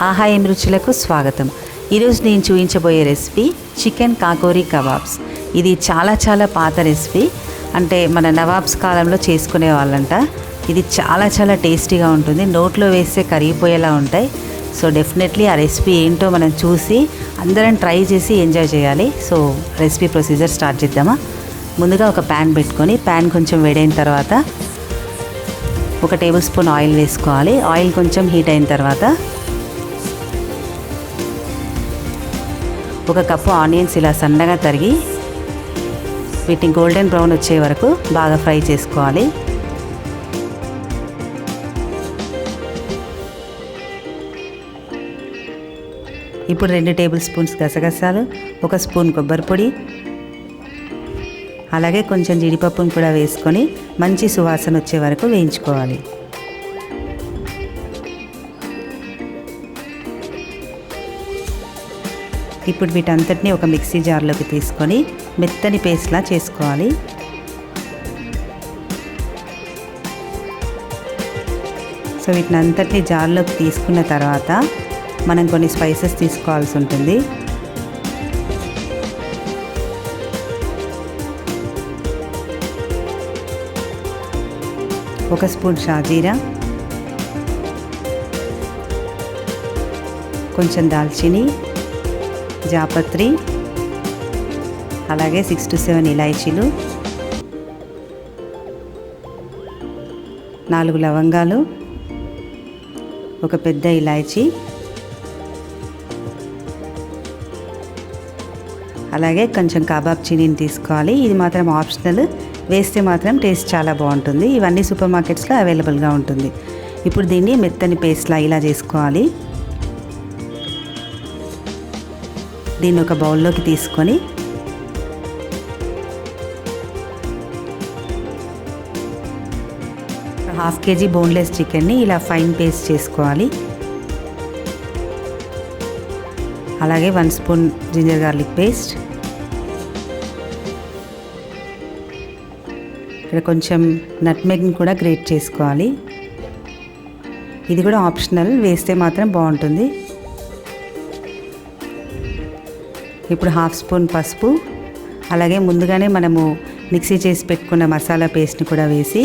ఆహా ఏం రుచులకు స్వాగతం. ఈరోజు నేను చూపించబోయే రెసిపీ చికెన్ కాకోరీ కబాబ్స్. ఇది చాలా పాత రెసిపీ, అంటే మన నవాబ్స్ కాలంలో చేసుకునే వాళ్ళంట. ఇది చాలా టేస్టీగా ఉంటుంది, నోట్లో వేస్తే కరిగిపోయేలా ఉంటాయి. సో డెఫినెట్లీ ఆ రెసిపీ ఏంటో మనం చూసి అందరం ట్రై చేసి ఎంజాయ్ చేయాలి. సో రెసిపీ ప్రొసీజర్ స్టార్ట్ చేద్దామా. ముందుగా ఒక ప్యాన్ పెట్టుకొని, ప్యాన్ కొంచెం వేడైన తర్వాత 1 టేబుల్ స్పూన్ ఆయిల్ వేసుకోవాలి. ఆయిల్ కొంచెం హీట్ అయిన తర్వాత 1 కప్పు ఆనియన్స్ ఇలా సన్నగా తరిగి వీటిని గోల్డెన్ బ్రౌన్ వచ్చే వరకు బాగా ఫ్రై చేసుకోవాలి. ఇప్పుడు 2 టేబుల్ స్పూన్స్ గసగసాలు, 1 స్పూన్ కొబ్బరి పొడి, అలాగే కొంచెం జీడిపప్పును కూడా వేసుకొని మంచి సువాసన వచ్చే వరకు వేయించుకోవాలి. ఇప్పుడు వీటంతటిని ఒక మిక్సీ జార్లోకి తీసుకొని మెత్తని పేస్ట్లా చేసుకోవాలి. సో వీటిని అంతటిని జార్లోకి తీసుకున్న తర్వాత మనం కొన్ని స్పైసెస్ తీసుకోవాల్సి ఉంటుంది. ఒక స్పూన్ షాజీరా, కొంచెం దాల్చిని, జాపత్రి, అలాగే 6 to 7 ఇలాచీలు, 4 లవంగాలు, ఒక పెద్ద ఇలాచీ, అలాగే కొంచెం కబాబ్ చినీని తీసుకోవాలి. ఇది మాత్రం ఆప్షనల్, వేస్తే మాత్రం టేస్ట్ చాలా బాగుంటుంది. ఇవన్నీ సూపర్ మార్కెట్స్లో అవైలబుల్గా ఉంటుంది. ఇప్పుడు దీన్ని మెత్తని పేస్ట్లా ఇలా చేసుకోవాలి. దీన్ని ఒక బౌల్లోకి తీసుకొని ½ కేజీ బోన్లెస్ చికెన్ని ఇలా ఫైన్ పేస్ట్ చేసుకోవాలి. అలాగే 1 స్పూన్ జింజర్ గార్లిక్ పేస్ట్, ఇక్కడ కొంచెం నట్మెగ్ని కూడా గ్రేట్ చేసుకోవాలి. ఇది కూడా ఆప్షనల్, వేస్తే మాత్రం బాగుంటుంది. ఇప్పుడు ½ స్పూన్ పసుపు, అలాగే ముందుగానే మనము మిక్సీ చేసి పెట్టుకున్న మసాలా పేస్ట్ని కూడా వేసి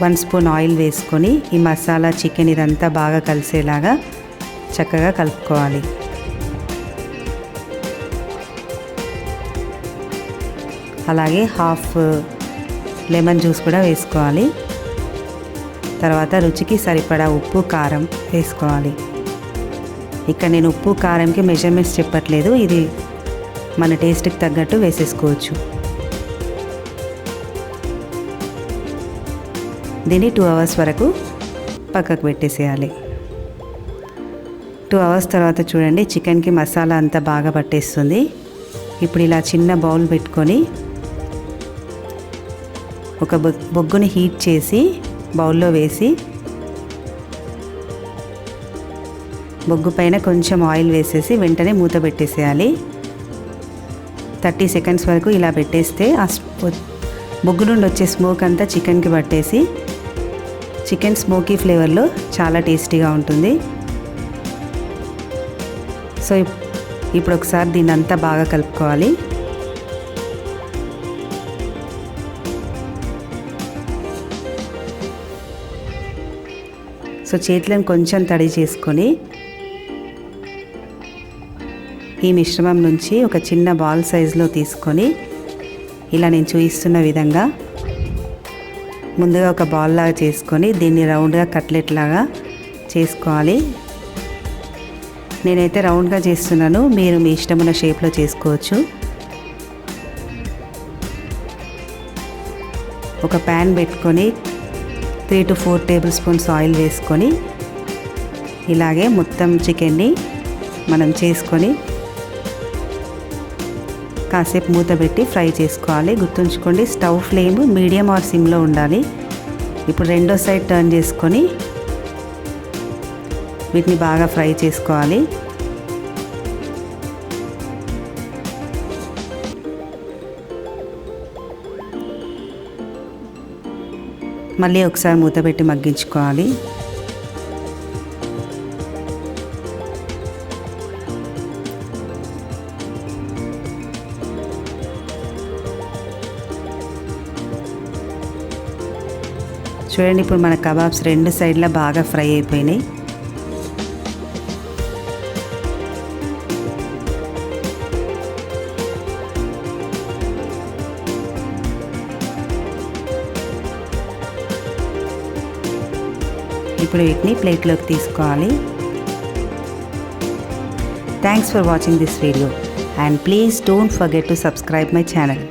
1 స్పూన్ ఆయిల్ వేసుకొని ఈ మసాలా చికెన్ ఇదంతా బాగా కలిసేలాగా చక్కగా కలుపుకోవాలి. అలాగే ½ లెమన్ జ్యూస్ కూడా వేసుకోవాలి. తర్వాత రుచికి సరిపడా ఉప్పు, కారం వేసుకోవాలి. ఇక్కడ నేను ఉప్పు కారంకి మెజర్మెంట్స్ చెప్పట్లేదు, ఇది మన టేస్ట్కి తగ్గట్టు వేసేసుకోవచ్చు. దీన్ని 2 అవర్స్ వరకు పక్కకు పెట్టేసేయాలి. 2 అవర్స్ తర్వాత చూడండి, చికెన్కి మసాలా అంతా బాగా పట్టేస్తుంది. ఇప్పుడు ఇలా చిన్న బౌల్ పెట్టుకొని ఒక బొగ్గుని హీట్ చేసి బౌల్లో వేసి బొగ్గు పైన కొంచెం ఆయిల్ వేసేసి వెంటనే మూత పెట్టేసేయాలి. 30 సెకండ్స్ వరకు ఇలా పెట్టేస్తే ఆ బొగ్గు నుండి వచ్చే స్మోక్ అంతా చికెన్కి పట్టేసి చికెన్ స్మోకీ ఫ్లేవర్లో చాలా టేస్టీగా ఉంటుంది. సో ఇప్పుడు ఒకసారి దీన్ని అంతా బాగా కలుపుకోవాలి. సో చేతులను కొంచెం తడి చేసుకొని ఈ మిశ్రమం నుంచి ఒక చిన్న బాల్ సైజులో తీసుకొని ఇలా నేను చూపిస్తున్న విధంగా ముందుగా ఒక బాల్ లాగా చేసుకొని దీన్ని రౌండ్గా కట్లెట్ లాగా చేసుకోవాలి. నేనైతే రౌండ్గా చేస్తున్నాను, మీరు మీ ఇష్టమైన షేప్లో చేసుకోవచ్చు. ఒక ప్యాన్ పెట్టుకొని 3 to 4 టేబుల్ స్పూన్స్ ఆయిల్ వేసుకొని ఇలాగే మొత్తం చికెన్ని మనం చేసుకొని కాసేపు మూత పెట్టి ఫ్రై చేసుకోవాలి. గుర్తుంచుకోండి, స్టవ్ ఫ్లేమ్ మీడియం ఆర్ సిమ్లో ఉండాలి. ఇప్పుడు రెండో సైడ్ టర్న్ చేసుకొని వీటిని బాగా ఫ్రై చేసుకోవాలి. మళ్ళీ ఒకసారి మూత పెట్టి మగ్గించుకోవాలి. చూడండి, ఇప్పుడు మన కబాబ్స్ రెండు సైడ్లా బాగా ఫ్రై అయిపోయినాయి. ఇప్పుడు వీటిని ప్లేట్లోకి తీసుకోవాలి. Thanks for watching this video and please don't forget to subscribe my channel.